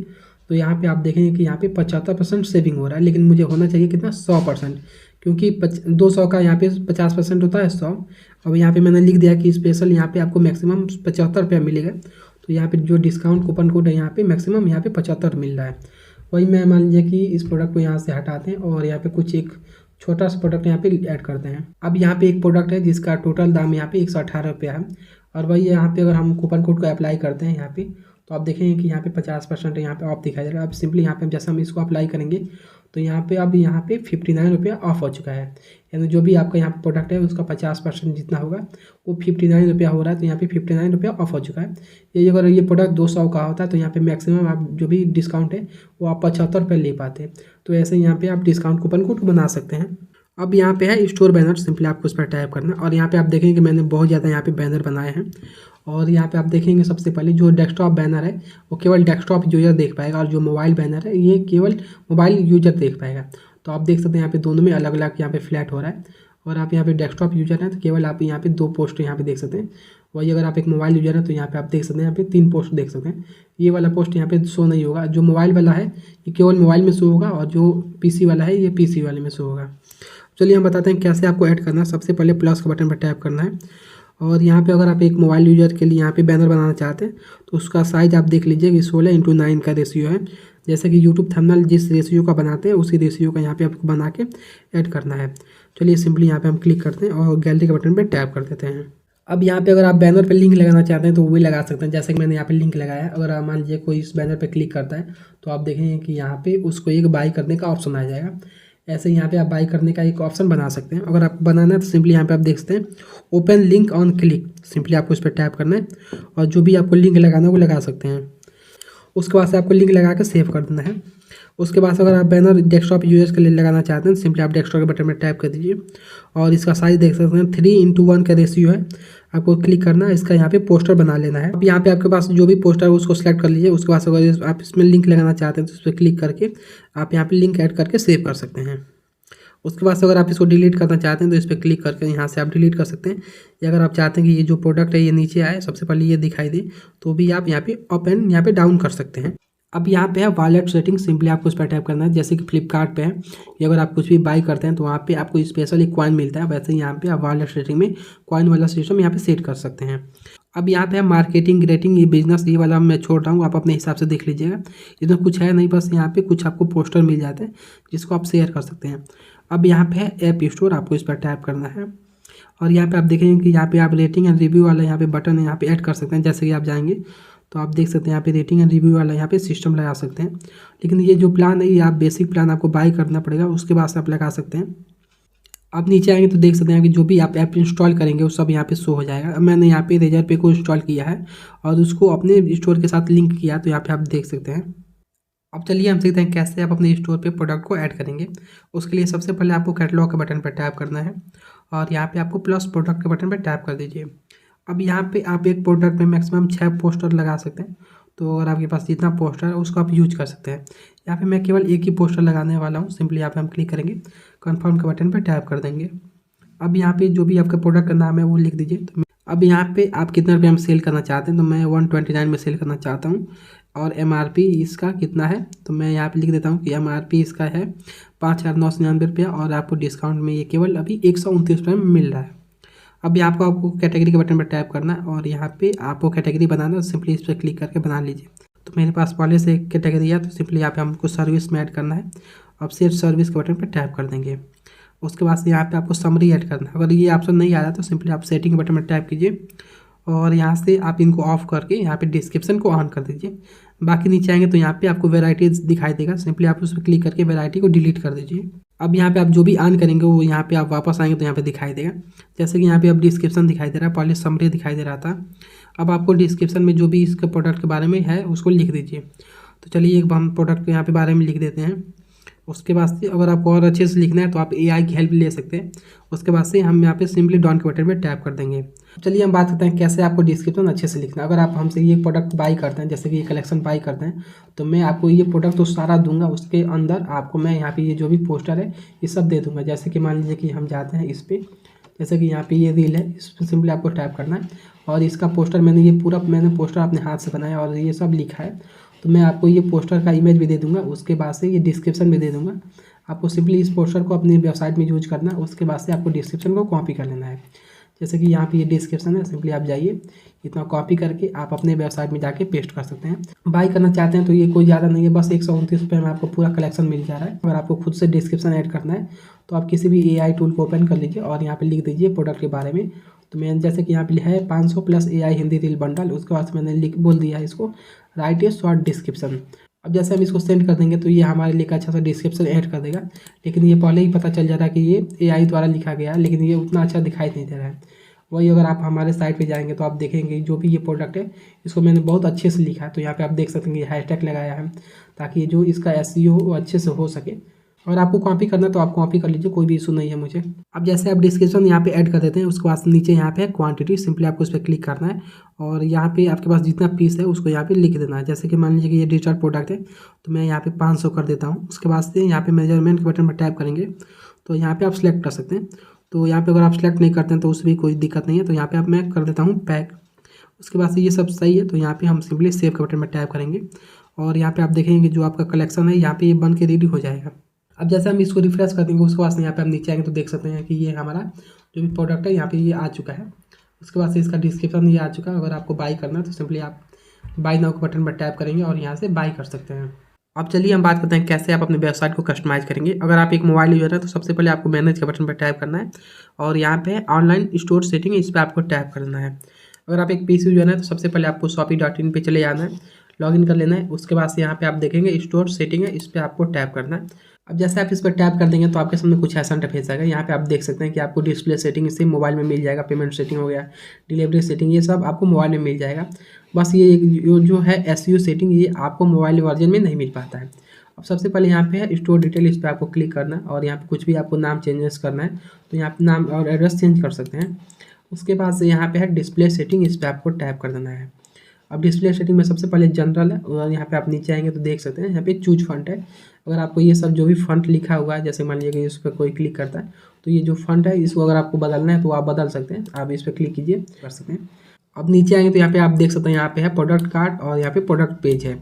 तो यहाँ पे आप देखेंगे कि यहाँ पे 75% सेविंग हो रहा है, लेकिन मुझे होना चाहिए कितना 100%, क्योंकि 200 का यहाँ पे 50% होता है 100। अब यहाँ पे मैंने लिख दिया कि स्पेशल यहाँ पे आपको मैक्सिमम 75 रुपया मिलेगा। तो यहाँ पे जो डिस्काउंट कूपन कोड है यहाँ पे मैक्सिमम यहाँ पे 75 मिल रहा है। वही मैं मान लीजिए कि इस प्रोडक्ट को यहाँ से हटाते हैं और यहाँ पे कुछ एक छोटा सा प्रोडक्ट यहाँ पे ऐड करते हैं। अब यहाँ पे एक प्रोडक्ट है जिसका टोटल दाम यहाँ पे 118 रुपया है और वही यहाँ पे अगर हम कूपन कोड को अप्लाई करते हैं यहाँ पे तो आप देखेंगे कि यहाँ पे 50% यहाँ पे ऑफ दिखाई दे रहा है। अब सिंपली यहाँ पे जैसे हम इसको अप्लाई करेंगे तो यहाँ पे अब यहाँ पे 59 रुपया ऑफ हो चुका है। यानी जो भी आपका यहाँ पे प्रोडक्ट है उसका 50% जितना होगा वो 59 रुपया हो रहा है। तो यहाँ पे 59 रुपया ऑफ हो चुका है। ये अगर ये प्रोडक्ट 200 का होता है तो यहाँ पे मैक्सिमम आप जो भी डिस्काउंट है वो आप 75 रुपये ले पाते हैं। तो ऐसे यहाँ पे आप डिस्काउंट कूपन कोड बना सकते हैं। अब यहाँ पे है स्टोर बैनर, सिंपली आपको उस पर टाइप करना और यहाँ पे आप देखेंगे कि मैंने बहुत ज़्यादा यहाँ पे बैनर बनाए हैं और यहाँ पे आप देखेंगे सबसे पहले जो डेस्कटॉप बैनर है वो केवल डेस्कटॉप यूजर देख पाएगा और जो मोबाइल बैनर है ये केवल मोबाइल यूजर देख पाएगा। तो आप देख सकते हैं यहाँ पे दोनों में अलग अलग यहाँ पे फ्लैट हो रहा है और आप यहाँ पे डेस्कटॉप यूजर हैं तो केवल आप यहाँ पे 2 पोस्ट यहाँ पे देख सकते हैं। वही अगर आप एक मोबाइल यूजर हैं तो यहाँ पे आप देख सकते हैं यहाँ पे 3 पोस्ट देख सकते हैं। ये वाला पोस्ट यहाँ पे शो नहीं होगा, जो मोबाइल वाला है ये केवल मोबाइल में शो होगा और जो पीसी वाला है ये पीसी वाले में शो होगा। चलिए हम बताते हैं कैसे आपको ऐड करना है। सबसे पहले प्लस के बटन पर टैप करना है और यहाँ पे अगर आप एक मोबाइल यूजर के लिए यहाँ पे बैनर बनाना चाहते हैं तो उसका साइज़ आप देख लीजिए कि 16:9 का रेशियो है। जैसे कि यूट्यूब थंबनेल जिस रेशियो का बनाते हैं उसी रेशियो का यहाँ पे आपको बना के ऐड करना है। चलिए सिंपली यहाँ पे हम क्लिक करते हैं और गैलरी के बटन पर टैप कर देते हैं। अब यहाँ पे अगर आप बैनर पे लिंक लगाना चाहते हैं तो वो भी लगा सकते हैं। जैसे कि मैंने यहाँ पे लिंक लगाया है, अगर आप मान लीजिए कोई इस बैनर पे क्लिक करता है तो आप देखेंगे कि यहाँ पे उसको एक बाई करने का ऑप्शन आ जाएगा। ऐसे यहाँ पे आप बाई करने का एक ऑप्शन बना सकते हैं। अगर आपको बनाना है तो सिंपली यहाँ पे आप देख सकते हैं open link on click, simply आपको इस पर टैप करना है और जो भी आपको लिंक लगाना है वो लगा सकते हैं। उसके बाद से आपको लिंक लगा कर सेव कर देना है। उसके बाद अगर आप बैनर डेस्कटॉप यूजर्स के लिए लगाना चाहते हैं तो सिंपली आप डेस्कटॉप के बटन पर टैप कर दीजिए और इसका साइज देख सकते हैं 3:1 का रेशियो है। आपको क्लिक करना है, इसका यहाँ पे पोस्टर बना लेना है। अब यहाँ पे आपके पास जो भी पोस्टर है उसको सिलेक्ट कर लीजिए। उसके बाद अगर आप इसमें लिंक लगाना चाहते हैं तो इस पर क्लिक करके आप यहाँ पे लिंक ऐड करके सेव कर सकते हैं। उसके बाद अगर आप इसको डिलीट करना चाहते हैं तो इस पर क्लिक करके यहाँ से आप डिलीट कर सकते हैं, या अगर आप चाहते हैं कि ये जो प्रोडक्ट है ये नीचे आए, सबसे पहले ये दिखाई दे, तो भी आप यहाँ पे अप एंड यहाँ पे डाउन कर सकते हैं। अब यहाँ पे है वॉलेट सेटिंग, सिंपली आपको उस पर टैप करना है। जैसे कि फ्लिपकार्ट पे है, या अगर आप कुछ भी बाई करते हैं तो वहाँ पे आपको स्पेशल एक कॉइन मिलता है, वैसे ही यहाँ पे आप वॉलेट सेटिंग में कॉइन वाला सिस्टम यहाँ पे सेट कर सकते हैं। अब यहाँ पे है मार्केटिंग रेटिंग, ये बिजनेस, ये वाला मैं छोड़ रहा हूँ, आप अपने हिसाब से देख लीजिएगा। इसमें कुछ है नहीं, बस यहाँ पे कुछ आपको पोस्टर मिल जाते हैं जिसको आप शेयर कर सकते हैं। अब यहाँ पे है ऐप स्टोर, आपको इस पर टैप करना है और यहाँ पे आप देखेंगे कि यहाँ पे आप रेटिंग एंड रिव्यू वाला यहाँ पे बटन है, यहाँ पे ऐड कर सकते हैं। जैसे कि आप जाएंगे तो आप देख सकते हैं यहाँ पे रेटिंग एंड रिव्यू वाला यहाँ पे सिस्टम लगा सकते हैं। लेकिन ये जो प्लान है ये आप बेसिक प्लान आपको बाई करना पड़ेगा, उसके बाद से आप लगा सकते हैं। आप नीचे आएंगे तो देख सकते हैं कि जो भी आप ऐप इंस्टॉल करेंगे वो सब यहाँ पे शो हो जाएगा। अब मैंने यहाँ पे रेजर पे को इंस्टॉल किया है और उसको अपने स्टोर के साथ लिंक किया, तो यहाँ पे आप देख सकते हैं। अब चलिए हम सीखते हैं कैसे आप अपने स्टोर पे प्रोडक्ट को ऐड करेंगे। उसके लिए सबसे पहले आपको कैटलॉग के बटन पर टैप करना है और यहाँ पे आपको प्लस प्रोडक्ट के बटन पर टैप कर दीजिए। अब यहाँ पे आप एक प्रोडक्ट में मैक्सिमम 6 पोस्टर लगा सकते हैं, तो अगर आपके पास जितना पोस्टर है उसको आप यूज कर सकते हैं। यहाँ पे मैं केवल एक ही पोस्टर लगाने वाला हूँ। सिंपली यहाँ पे हम क्लिक करेंगे, कन्फर्म के बटन पर टैप कर देंगे। अब यहाँ पे जो भी आपका प्रोडक्ट का नाम है वो लिख दीजिए। तो अब यहाँ पे आप कितना रुपये में सेल करना चाहते हैं, तो मैं 129 में सेल करना चाहता हूँ और MRP इसका कितना है, तो मैं यहाँ पे लिख देता हूँ कि MRP इसका है 5,999 रुपया और आपको डिस्काउंट में ये केवल अभी 129 रुपये में मिल रहा है। अब यहाँ पे आपको कैटेगरी के बटन पर टैप करना है और यहाँ पे आपको कैटेगरी बनाना है, सिंपली इस पर क्लिक करके बना लीजिए। तो मेरे पास पहले से एक कैटेगरी है, तो सिंपली यहाँ पे हमको सर्विस में ऐड करना है। अब सेट सर्विस के बटन पर टैप कर देंगे। उसके बाद से यहाँ पे आपको समरी ऐड करना है। अगर ये ऑप्शन नहीं आ रहा तो सिंपली आप सेटिंग के बटन पर टैप कीजिए और यहाँ से आप इनको ऑफ करके यहाँ पे डिस्क्रिप्शन को ऑन कर दीजिए। बाकी नीचे आएंगे तो यहाँ पे आपको वैरायटी दिखाई देगा, सिंपली आप उस पर क्लिक करके वैरायटी को डिलीट कर दीजिए। अब यहाँ पे आप जो भी ऑन करेंगे वो यहाँ पे आप वापस आएंगे तो यहाँ पे दिखाई देगा। जैसे कि यहाँ पे अब डिस्क्रिप्शन दिखाई दे रहा है, पहले समरी दिखाई दे रहा था। अब आपको डिस्क्रिप्शन में जो भी इसके प्रोडक्ट के बारे में है उसको लिख दीजिए। तो चलिए एक हम प्रोडक्ट के यहाँ पे बारे में लिख देते हैं। उसके बाद से अगर आपको और अच्छे से लिखना है तो आप AI की हेल्प ले सकते हैं। उसके बाद से हम यहाँ पे सिंपली डाउन के बटन पे टैप कर देंगे। चलिए हम बात करते हैं कैसे आपको डिस्क्रिप्शन अच्छे से लिखना है। अगर आप हमसे ये प्रोडक्ट बाई करते हैं, जैसे कि ये कलेक्शन बाई करते हैं, तो मैं आपको ये प्रोडक्ट तो सारा दूंगा, उसके अंदर आपको मैं यहाँ पे ये जो भी पोस्टर है ये सब दे दूंगा। जैसे कि मान लीजिए कि हम जाते हैं इस पर, जैसे कि यहाँ पे ये रील है, इस पर सिंपली आपको टैप करना है और इसका पोस्टर मैंने पोस्टर अपने हाथ से बनाया और ये सब लिखा है, तो मैं आपको ये पोस्टर का इमेज भी दे दूंगा। उसके बाद से ये डिस्क्रिप्शन भी दे दूंगा। आपको सिंपली इस पोस्टर को अपनी वेबसाइट में यूज करना है। उसके बाद से आपको डिस्क्रिप्शन को कॉपी कर लेना है। जैसे कि यहाँ पे ये डिस्क्रिप्शन है, सिंपली आप जाइए, इतना कॉपी करके आप अपने वेबसाइट में जाके पेस्ट कर सकते हैं। बाई करना चाहते हैं तो ये कोई ज़्यादा नहीं है, बस 129 रुपये में आपको पूरा कलेक्शन मिल जा रहा है। अगर आपको खुद से डिस्क्रिप्शन ऐड करना है तो आप किसी भी AI टूल को ओपन कर लीजिए और यहाँ पर लिख दीजिए प्रोडक्ट के बारे में। तो मैं जैसे कि यहाँ पे है 500 plus AI Hindi reel bundle. उसके बाद मैंने बोल दिया है इसको राइट ए शॉर्ट डिस्क्रिप्शन। अब जैसे हम इसको सेंड कर देंगे तो ये हमारे लिए अच्छा सा डिस्क्रिप्शन ऐड कर देगा, लेकिन ये पहले ही पता चल जा रहा है कि ये AI द्वारा लिखा गया है, लेकिन ये उतना अच्छा दिखाई नहीं दे रहा है। वही अगर आप हमारे साइट पे जाएंगे तो आप देखेंगे जो भी ये प्रोडक्ट है इसको मैंने बहुत अच्छे से लिखा है। तो यहाँ पे आप देख सकते हैं कि हैशटैग लगाया है ताकि जो इसका SEO हो वो अच्छे से हो सके। अगर आपको कॉपी करना है तो आप कॉपी कर लीजिए, कोई भी इशू नहीं है मुझे। अब जैसे आप डिस्क्रिप्शन यहाँ पे ऐड कर देते हैं, उसके बाद नीचे यहाँ पे है क्वांटिटी, सिंपली आपको उस पर क्लिक करना है और यहाँ पे आपके पास जितना पीस है उसको यहाँ पे लिख देना है। जैसे कि मान लीजिए कि ये डिजिटल प्रोडक्ट है तो मैं यहाँ पे 500 कर देता हूँ। उसके बाद से यहाँ पे मेजरमेंट के बटन पर टैप करेंगे तो यहाँ पे आप सिलेक्ट कर सकते हैं। तो यहाँ पे अगर आप सिलेक्ट नहीं करते हैं तो उसमें कोई दिक्कत नहीं है। तो यहाँ पे आप मैं कर देता हूँ पैक। उसके बाद से ये सब सही है तो यहाँ पे हम सिंपली सेव के बटन पर टैप करेंगे और यहाँ पे आप देखेंगे कि जो आपका कलेक्शन है यहाँ पे ये बन के रेडी हो जाएगा। अब जैसे हम इसको रिफ्रेश कर देंगे उसके बाद यहाँ पे हम नीचे आएंगे तो देख सकते हैं कि ये हमारा जो भी प्रोडक्ट है यहाँ पे ये आ चुका है। उसके बाद से इसका डिस्क्रिप्शन ये आ चुका है। अगर आपको बाई करना है तो सिंपली आप बाई नाउ के बटन पर टैप करेंगे और यहाँ से बाई कर सकते हैं। अब चलिए हम बात करते हैं कैसे आप अपने वेबसाइट को कस्टमाइज़ करेंगे। अगर आप एक मोबाइल यूजर है तो सबसे पहले आपको मैनेज के बटन पर टैप करना है और यहाँ पे ऑनलाइन स्टोर सेटिंग इस पर आपको टैप करना है। अगर आप एक PC यूजर है तो सबसे पहले आपको shopee.in पे चले जाना है, लॉगिन कर लेना है। उसके बाद से यहाँ पे आप देखेंगे स्टोर सेटिंग है, इस पर आपको टैप करना है। अब जैसे आप इस पर टैप कर देंगे तो आपके सामने कुछ ऐसा इंटरफेस आएगा। यहाँ पे आप देख सकते हैं कि आपको डिस्प्ले सेटिंग इससे मोबाइल में मिल जाएगा, पेमेंट सेटिंग हो गया, डिलीवरी सेटिंग, ये सब आपको मोबाइल में मिल जाएगा। बस ये जो है SEO सेटिंग ये आपको मोबाइल वर्जन में नहीं मिल पाता है। अब सबसे पहले यहाँ पे है स्टोर डिटेल, इस पर आपको क्लिक करना है और यहाँ पे कुछ भी आपको नाम चेंजेस करना है तो यहाँ पे नाम और एड्रेस चेंज कर सकते हैं। उसके बाद से यहाँ पे है डिस्प्ले सेटिंग, इस पर आपको टैप कर देना है। अब डिस्प्ले सेटिंग में सबसे पहले जनरल है और यहाँ पे आप नीचे आएंगे तो देख सकते हैं यहाँ पे चूज फंट है। अगर आपको ये सब जो भी फंट लिखा हुआ है, जैसे मान लीजिए कि इस पर कोई क्लिक करता है तो ये जो फंट है इसको अगर आपको बदलना है तो आप बदल सकते हैं। आप इस पर क्लिक कीजिए, कर सकते हैं। अब नीचे आएंगे तो यहाँ पे आप देख सकते हैं यहाँ पे है प्रोडक्ट कार्ड और यहाँ पे प्रोडक्ट पेज है।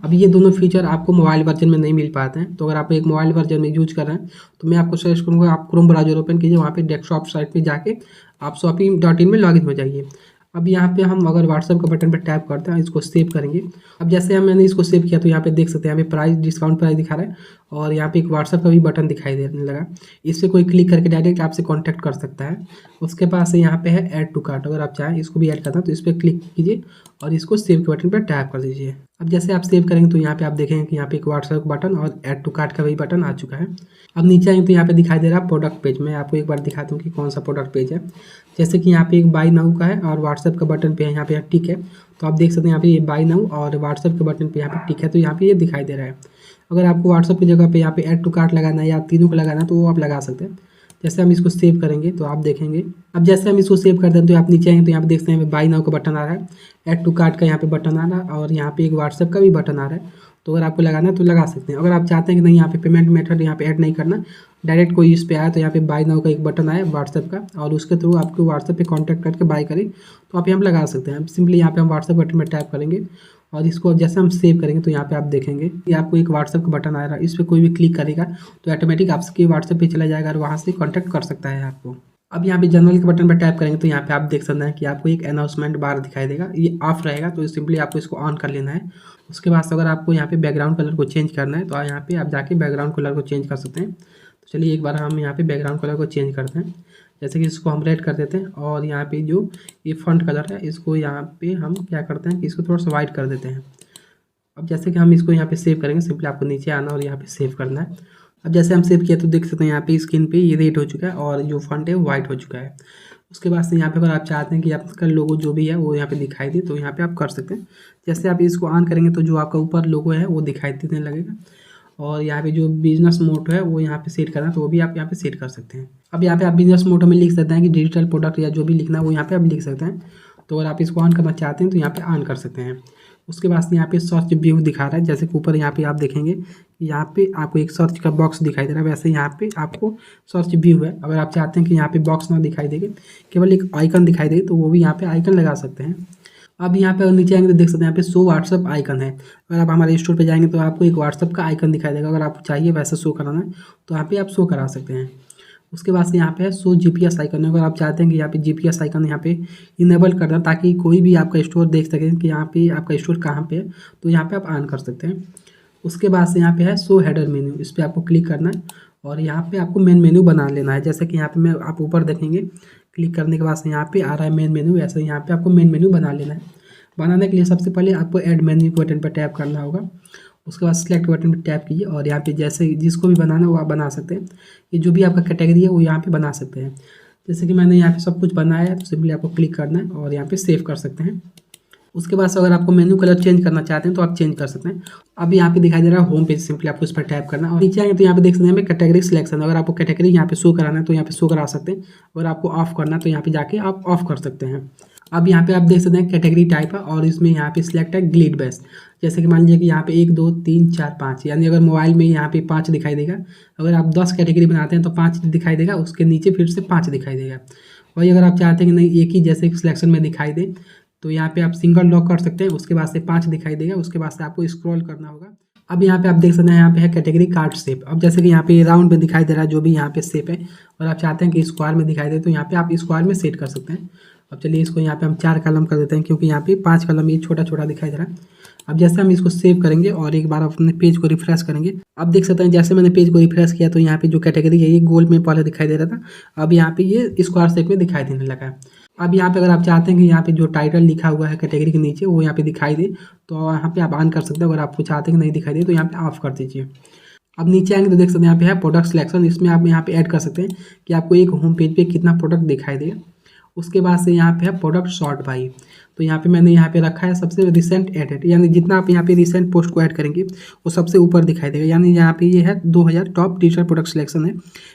अब ये दोनों फीचर आपको मोबाइल वर्जन में नहीं मिल पाते हैं, तो अगर आप एक मोबाइल वर्जन में यूज कर रहे हैं तो मैं आपको सजेस्ट करूँगा आप क्रोम ब्राउज़र ओपन कीजिए, वहाँ पे डेस्कटॉप साइट पे जाके आप shopee.in में लॉगिन हो जाइए। अब यहाँ पे हम अगर व्हाट्सएप का बटन पर टैप करते हैं, इसको सेव करेंगे। अब जैसे मैंने इसको सेव किया तो यहाँ पे देख सकते हैं यहाँ पे प्राइस, डिस्काउंट प्राइस दिखा रहा है और यहाँ पे एक व्हाट्सएप का भी बटन दिखाई देने लगा। इस पर कोई क्लिक करके डायरेक्ट आपसे कांटेक्ट कर सकता है। उसके पास यहाँ पे है ऐड टू कार्ट, अगर आप चाहें इसको भी ऐड करना तो इस पर क्लिक कीजिए और इसको सेव के बटन पर टैप कर दीजिए। अब जैसे आप सेव करेंगे तो यहाँ पे आप देखेंगे कि यहाँ पे एक व्हाट्सएप बटन और ऐड टू कार्ट का भी बटन आ चुका है। अब नीचे आएंगे तो यहाँ पे दिखाई दे रहा है प्रोडक्ट पेज। मैं आपको एक बार दिखाता हूँ कि कौन सा प्रोडक्ट पेज है। जैसे कि यहाँ पे एक बाय नाउ का है और व्हाट्सएप का बटन पे यहाँ पे टिक है, तो आप देख सकते हैं यहाँ पे ये बाय नाउ और व्हाट्सएप के बटन पे यहाँ पे टिक है, तो यहाँ पे ये दिखाई दे रहा है। अगर आपको व्हाट्सएप की जगह पे यहाँ पे ऐड टू कार्ट लगाना है या तीनों को लगाना है तो वो आप लगा सकते हैं। जैसे हम इसको सेव करेंगे तो आप देखेंगे, अब जैसे हम इसको सेव कर दें तो आप नीचे आएंगे तो यहाँ पे देखते हैं बाय नाउ का बटन आ रहा है, ऐड टू कार्ट का यहाँ पे बटन आ रहा है और यहाँ पे एक व्हाट्सएप का भी बटन आ रहा है। तो अगर आपको लगाना है तो लगा सकते हैं। अगर आप चाहते हैं कि नहीं यहाँ पे पेमेंट मेथड यहाँ पे ऐड नहीं करना, डायरेक्ट कोई इस पे आया तो यहाँ पे बाय नाउ का एक बटन आया व्हाट्सएप का और उसके थ्रू आपको व्हाट्सएप पे कांटेक्ट करके बाय करें तो आप यहाँ पे लगा सकते हैं। सिंपली यहाँ पे हम व्हाट्सएप बटन में टैप करेंगे और इसको जैसे हम सेव करेंगे तो यहाँ पे आप देखेंगे कि आपको एक व्हाट्सएप का बटन आ रहा है। इस पर कोई भी क्लिक करेगा तो ऑटोमेटिक आपके व्हाट्सएप पे चला जाएगा और वहाँ से कॉन्टैक्ट कर सकता है आपको। अब यहाँ पे जनरल के बटन पर टैप करेंगे तो यहाँ पे आप देख सकते हैं कि आपको एक अनाउंसमेंट बार दिखाई देगा, ये ऑफ रहेगा तो सिंपली आपको इसको ऑन कर लेना है। उसके बाद अगर आपको यहाँ पे बैकग्राउंड कलर को चेंज करना है तो यहाँ पे आप जाके बैकग्राउंड कलर को चेंज कर सकते हैं। तो चलिए एक बार हम यहाँ पे बैकग्राउंड कलर को चेंज करते हैं। जैसे कि इसको हम रेड कर देते हैं और यहाँ पे जो ये फॉन्ट कलर है इसको यहाँ पे हम क्या करते हैं कि इसको थोड़ा सा वाइट कर देते हैं। अब जैसे कि हम इसको यहाँ पे सेव करेंगे, सिंपली आपको नीचे आना और यहाँ पे सेव करना है। अब जैसे हम सेव किया तो देख सकते हैं यहाँ पे स्क्रीन पे ये रेड हो चुका है और जो फॉन्ट है वो वाइट हो चुका है। उसके बाद से यहाँ पे अगर आप चाहते हैं कि आपका लोगो जो भी है वो यहाँ पे दिखाई दे तो यहाँ पे आप कर सकते हैं। जैसे आप इसको ऑन करेंगे तो जो आपका ऊपर लोगो है वो दिखाई देने लगेगा और यहाँ पे जो बिजनेस मोड है वो यहाँ पे सेट करना है तो वो भी आप यहाँ पे सेट कर सकते हैं। अब यहाँ पे आप बिजनेस मोड में लिख सकते हैं कि डिजिटल प्रोडक्ट या जो भी लिखना है वो यहाँ पे आप लिख सकते हैं। तो अगर आप इसको ऑन करना चाहते हैं तो यहाँ पे ऑन कर सकते हैं। उसके बाद यहाँ पे सर्च व्यू दिखा रहा है, जैसे कि ऊपर यहाँ पे आप देखेंगे यहाँ पे आपको एक सर्च का बॉक्स दिखाई दे रहा है, वैसे यहाँ पे आपको सर्च व्यू है। अगर आप चाहते हैं कि यहाँ पे बॉक्स ना दिखाई देगी, केवल एक आइकन दिखाई देगी तो वो भी यहाँ पे आइकन लगा सकते हैं। अब यहाँ पे नीचे आएंगे तो देख सकते हैं यहाँ पे शो व्हाट्सअप आइकन है। अगर आप हमारे स्टोर पे जाएंगे तो आपको एक व्हाट्सअप का आइकन दिखाई देगा। अगर आप चाहिए वैसे शो कराना है तो यहाँ पे आप शो करा सकते हैं। उसके बाद से यहाँ पे है शो जीपीएस आइकन है। अगर आप चाहते हैं कि यहाँ पे जीपीएस आइकन यहाँ पे इनेबल करना ताकि कोई भी आपका स्टोर देख सके कि यहाँ पे आपका स्टोर कहाँ पे है, तो यहाँ पे आप ऑन कर सकते हैं। उसके बाद से यहाँ पे है शो हेडर मेन्यू, इस पर आपको क्लिक करना है और यहाँ पे आपको मेन मेन्यू बना लेना है। जैसे कि यहाँ पे मैं आप ऊपर देखेंगे क्लिक करने के बाद से यहाँ पे आ रहा है मेन मेन्यू, ऐसे यहाँ पे आपको मेन मेन्यू बना लेना है। बनाने के लिए सबसे पहले आपको ऐड मेन्यू बटन पर टैप करना होगा। उसके बाद सिलेक्ट बटन पर टैप कीजिए और यहाँ पे जैसे जिसको भी बनाना वो आप बना सकते हैं। ये जो भी आपका कैटेगरी है वो यहाँ पे बना सकते हैं। जैसे कि मैंने यहाँ पे सब कुछ बनाया है तो सिंपली आपको क्लिक करना है और यहाँ पे सेव कर सकते हैं। उसके बाद अगर आपको मेन्यू कलर चेंज करना चाहते हैं तो आप चेंज कर सकते हैं। अब यहाँ पे दिखाई दे रहा है होम पेज, सिंपली आपको इस पर टैप करना है और नीचे आएंगे तो यहाँ पे देख सकते हैं कैटेगरी सिलेक्शन। अगर आपको कैटेगरी यहाँ पे शो कराना है तो यहाँ पे शो करा सकते हैं, अगर आपको ऑफ करना है तो यहाँ पे जाके आप ऑफ कर सकते हैं। अब यहाँ पे आप देख सकते हैं कैटेगरी टाइप है और इसमें यहाँ पे सिलेक्ट है ग्लिड बेस। जैसे कि मान लीजिए कि यहाँ पे 1 2 3 4 5, यानी अगर मोबाइल में यहाँ पे 5 दिखाई देगा, अगर आप 10 कैटेगरी बनाते हैं तो 5 दिखाई देगा, उसके नीचे फिर से 5 दिखाई देगा। वही अगर आप चाहते हैं कि नहीं एक ही जैसे सिलेक्शन में दिखाई दे तो यहाँ पे आप सिंगल लॉक कर सकते हैं, उसके बाद से 5 दिखाई देगा, उसके बाद से आपको स्क्रॉल करना होगा। अब यहाँ पे आप देख सकते हैं यहाँ पे है कैटेगरी कार्ड शेप। अब जैसे कि यहाँ पे राउंड में दिखाई दे रहा है जो भी यहाँ पे शेप है, और आप चाहते हैं कि स्क्वायर में दिखाई दे तो यहाँ पे आप स्क्वायर में सेट कर सकते हैं। अब चलिए इसको यहाँ पे हम 4 कलम कर देते हैं क्योंकि यहाँ पे 5 कलम ये छोटा छोटा दिखाई दे रहा है। अब जैसे हम इसको सेव करेंगे और एक बार अपने पेज को रिफ्रेश करेंगे, अब देख सकते हैं जैसे मैंने पेज को रिफ्रेश किया तो यहाँ पे जो कैटेगरी है ये गोल में पहले दिखाई दे रहा था, अब यहाँ पे ये स्क्वायर शेप में दिखाई देने लगा है। अब यहाँ पे अगर आप चाहते हैं कि यहाँ पे जो टाइटल लिखा हुआ है कैटेगरी के नीचे वो यहाँ पे दिखाई दे तो यहाँ पे आप ऑन कर सकते हैं। अगर आपको चाहते हैं कि नहीं दिखाई दे तो यहाँ पे ऑफ कर दीजिए। अब नीचे आएंगे तो देख सकते हैं यहाँ पे है प्रोडक्ट सिलेक्शन, इसमें आप यहाँ पे ऐड कर सकते हैं कि आपको एक होम पेज पे कितना प्रोडक्ट दिखाई दे। उसके बाद से यहाँ पे है प्रोडक्ट सॉर्ट बाई। तो यहाँ पे मैंने यहाँ पे रखा है सबसे रिसेंट एडेड, यानी जितना आप यहाँ पे रिसेंट पोस्ट को ऐड करेंगे वो सबसे ऊपर दिखाई देगा। यानी यहाँ पे ये है 2000 टॉप डिजिटल प्रोडक्ट सिलेक्शन है।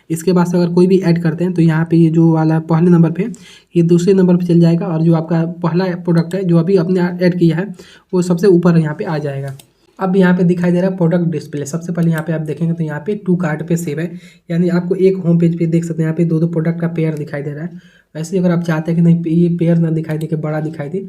इसके बाद से अगर कोई भी ऐड करते हैं तो यहाँ पे ये जो वाला पहले नंबर पे ये दूसरे नंबर पे चल जाएगा, और जो आपका पहला प्रोडक्ट है जो अभी आपने ऐड किया है वो सबसे ऊपर यहाँ पे आ जाएगा। अब यहाँ पे दिखाई दे रहा है प्रोडक्ट डिस्प्ले। सबसे पहले यहाँ पे आप देखेंगे तो यहाँ पे 2 कार्ट पे सेव है, यानी आपको एक होम पेज पे देख सकते हैं यहाँ पे दो प्रोडक्ट का पेयर दिखाई दे रहा है। वैसे ही अगर आप चाहते हैं कि नहीं ये पेयर ना दिखाई दे कि बड़ा दिखाई दे,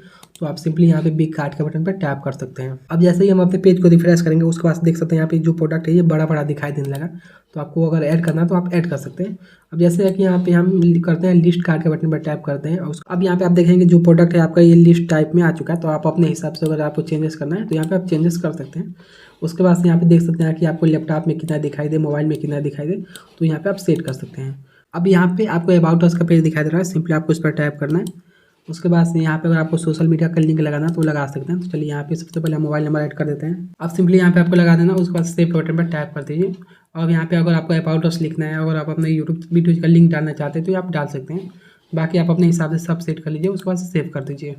तो आप सिंपली यहाँ पे बिग कार्ट के बटन पर टैप कर सकते हैं। अब जैसे ही हम अपने पेज को रिफ्रेश करेंगे उसके बाद देख सकते हैं यहाँ पे जो प्रोडक्ट है ये बड़ा बड़ा दिखाई देने लगा। तो आपको अगर ऐड करना है तो आप ऐड कर सकते हैं। अब जैसे है कि यहाँ पे हम करते हैं लिस्ट कार्ट के बटन पर टैप करते हैं, और अब यहाँ पे आप देखेंगे जो प्रोडक्ट है आपका ये लिस्ट टाइप में आ चुका है। तो आप अपने हिसाब से अगर आपको चेंजेस करना है तो यहाँ पे आप चेंजेस कर सकते हैं। उसके बाद से यहाँ पे देख सकते हैं कि आपको लैपटॉप में कितना दिखाई दे, मोबाइल में कितना दिखाई दे, तो यहाँ पे आप सेट कर सकते हैं। अब यहाँ पे आपको अबाउट अस का पेज दिखाई दे रहा है, सिंपली आपको इस पर टैप करना है। उसके बाद से यहाँ पे अगर आपको सोशल मीडिया का लिंक लगाना है तो लगा सकते हैं। तो चलिए यहाँ पे सबसे पहले मोबाइल नंबर ऐड कर देते हैं। अब सिंपली यहाँ पे आपको लगा देना, उसके बाद सेव बटन पर टैप कर दीजिए। और यहाँ पे अगर आपको अबाउट अस लिखना है, अगर आप अपने यूट्यूब वीडियो का लिंक डालना चाहते हैं तो आप डाल सकते हैं। बाकी आप अपने हिसाब से सब सेट कर लीजिए, उसके बाद सेव कर दीजिए।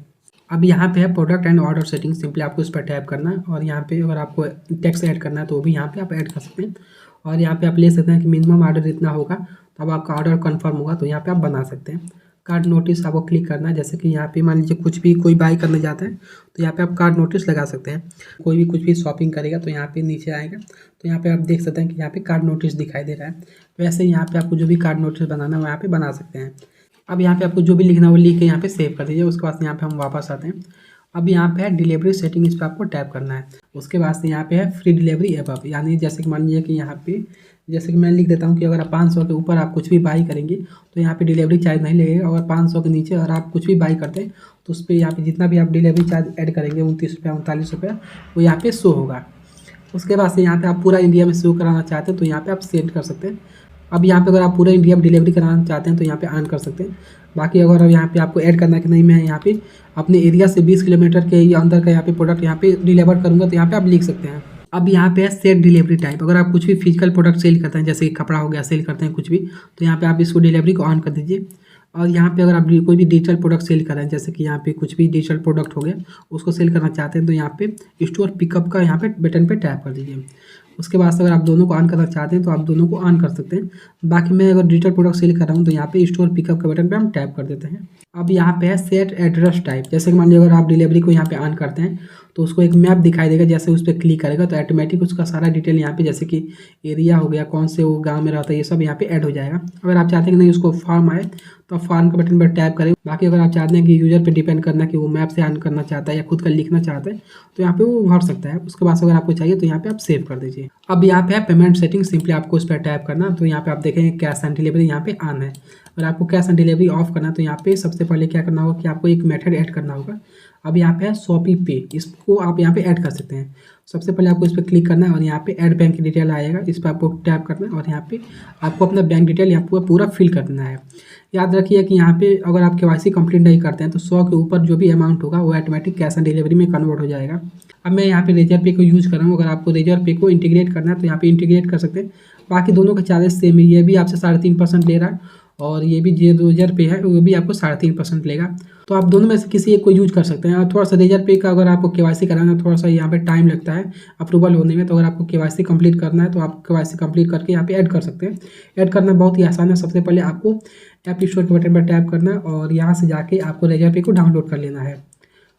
अब यहाँ पे है product and order setting, simply आपको इस पर टैप करना है। और यहाँ पे अगर आपको टेक्स्ट ऐड करना है तो वो भी यहाँ पे आप ऐड कर सकते हैं। और यहाँ पे आप ले सकते हैं कि मिनिमम ऑर्डर इतना होगा तब आपका ऑर्डर कंफर्म होगा, तो यहाँ पे आप बना सकते हैं। कार्ड नोटिस आपको क्लिक करना है, जैसे कि यहाँ पे मान लीजिए कुछ भी कोई बाई करने जाता है तो यहाँ पे आप कार्ड नोटिस लगा सकते हैं। कोई भी कुछ भी शॉपिंग करेगा तो यहाँ पे नीचे आएगा तो यहाँ पे आप देख सकते हैं कि यहाँ पे कार्ड नोटिस दिखाई दे रहा है। वैसे यहाँ पे आपको जो भी कार्ड नोटिस बनाना है वो यहाँ पे बना सकते हैं। अब यहाँ पे आपको जो भी लिखना है वो लिख के यहाँ पे सेव कर दीजिए। उसके बाद यहाँ पे हम वापस आते हैं। अब यहाँ पे है डिलीवरी सेटिंग, इस पर आपको टैप करना है। उसके बाद से यहाँ पे है फ्री डिलीवरी एबव, यानी जैसे कि मान लीजिए कि यहाँ पे जैसे कि मैं लिख देता हूँ कि अगर आप 500 के ऊपर आप कुछ भी बाई करेंगे तो यहाँ पे डिलीवरी चार्ज नहीं लगेगा। अगर 500 के नीचे अगर आप कुछ भी बाई करते हैं तो उस पर यहाँ पे जितना भी आप डिलीवरी चार्ज ऐड करेंगे 29 रुपया 39 रुपया वो यहाँ पे शो होगा। उसके बाद से यहाँ पे आप पूरा इंडिया में शो कराना चाहते हैं तो यहाँ पे आप सेंड कर सकते हैं। अब यहाँ पे अगर आप पूरे इंडिया में डिलीवरी कराना चाहते हैं तो यहाँ पे ऑन कर सकते हैं। बाकी अगर यहाँ पे आपको ऐड करना है कि नहीं मैं यहाँ पे अपने एरिया से 20 किलोमीटर के अंदर का यहाँ पे प्रोडक्ट यहाँ पे डिलीवर करूँगा तो यहाँ पे आप लिख सकते हैं। अब यहाँ पे है सेट डिलीवरी टाइप, अगर आप कुछ भी फिजिकल प्रोडक्ट सेल करते हैं जैसे कि कपड़ा हो गया सेल करते हैं कुछ भी, तो यहाँ पे आप इसको डिलीवरी को ऑन कर दीजिए। और यहाँ पे अगर आप कोई भी डिजिटल प्रोडक्ट सेल कर रहे हैं जैसे कि यहाँ पे कुछ भी डिजिटल प्रोडक्ट हो गया उसको सेल करना चाहते हैं तो यहाँ पे स्टोर पिकअप का यहाँ पे बटन पे टैप कर दीजिए। उसके बाद से अगर आप दोनों को ऑन करना चाहते हैं तो आप दोनों को ऑन कर सकते हैं। बाकी मैं अगर डिजिटल प्रोडक्ट सेल कर रहा हूँ तो यहाँ पे स्टोर पिकअप के बटन पे हम टैप कर देते हैं। अब यहाँ पे है सेट एड्रेस टाइप, जैसे कि मान लीजिए अगर आप डिलीवरी को यहाँ पे ऑन करते हैं तो उसको एक मैप दिखाई देगा, जैसे उस पर क्लिक करेगा तो ऑटोमेटिक उसका सारा डिटेल यहाँ पे जैसे कि एरिया हो गया, कौन से वो गांव में रहता है, ये सब यहाँ पे ऐड हो जाएगा। अगर आप चाहते हैं कि नहीं उसको फॉर्म आए तो आप फॉर्म के बटन पर टैप करें। बाकी अगर आप चाहते हैं कि यूजर पे डिपेंड करना कि वो मैप से ऑन करना चाहता है या खुद का लिखना चाहता है तो यहाँ पे वो भर सकता है। उसके बाद अगर आपको चाहिए तो यहाँ पे आप सेव कर दीजिए। अब यहाँ पे है पेमेंट सेटिंग, सिंपली आपको उस पर टैप करना। तो यहाँ पे आप देखेंगे कैश ऑन डिलीवरी यहाँ पे ऑन है। अगर आपको कैश ऑन डिलीवरी ऑफ करना है तो यहाँ पे सबसे पहले क्या करना होगा कि आपको एक मेथड ऐड करना होगा। अब यहाँ पे है शॉपी पे, इसको आप यहाँ पे ऐड कर सकते हैं। सबसे पहले आपको इस पर क्लिक करना है और यहाँ पे ऐड बैंक की डिटेल आएगा, इस पर आपको टैप करना है और यहाँ पे आपको अपना बैंक डिटेल यहाँ पे पूरा फिल करना है। याद रखिए कि यहाँ पे अगर आप KYC कंप्लीट नहीं करते हैं तो 100 के ऊपर जो भी अमाउंट होगा वो ऑटोमेटिक कैश ऑन डिलीवरी में कन्वर्ट हो जाएगा। अब मैं यहाँ पे रेजर पे को यूज़ कर रहा हूँ, अगर आपको रेजर पे को इंटीग्रेट करना है तो यहाँ पे इंटीग्रेट कर सकते हैं। बाकी दोनों का चार्जेस सेम है, ये भी आपसे 3.5% ले रहा है और ये भी जो रेजर पे है वो भी आपको 3.5% लेगा। तो आप दोनों में से किसी एक को यूज कर सकते हैं। और थोड़ा सा रेजर पे का अगर आपको KYC कराना है थोड़ा सा यहाँ पे टाइम लगता है अप्रूवल होने में, तो अगर आपको KYC कंप्लीट करना है तो आप KYC कंप्लीट करके यहाँ पे ऐड कर सकते हैं। ऐड करना बहुत ही आसान है। सबसे पहले आपको ऐप स्टोर के बटन पर टैप करना है और यहाँ से जाके आपको रेजर पे को डाउनलोड कर लेना है।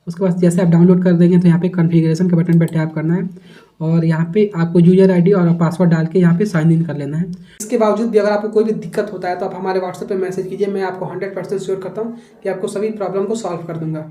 उसके बाद जैसे आप डाउनलोड कर देंगे तो यहाँ पे कॉन्फ़िगरेशन के बटन पर टैप करना है और यहाँ पे आपको यूजर आईडी और पासवर्ड डाल के यहाँ पे साइन इन कर लेना है। इसके बावजूद भी अगर आपको कोई भी दिक्कत होता है तो आप हमारे व्हाट्सएप पे मैसेज कीजिए, मैं आपको 100% श्योर करता हूँ कि आपको सभी प्रॉब्लम को सॉल्व कर दूंगा।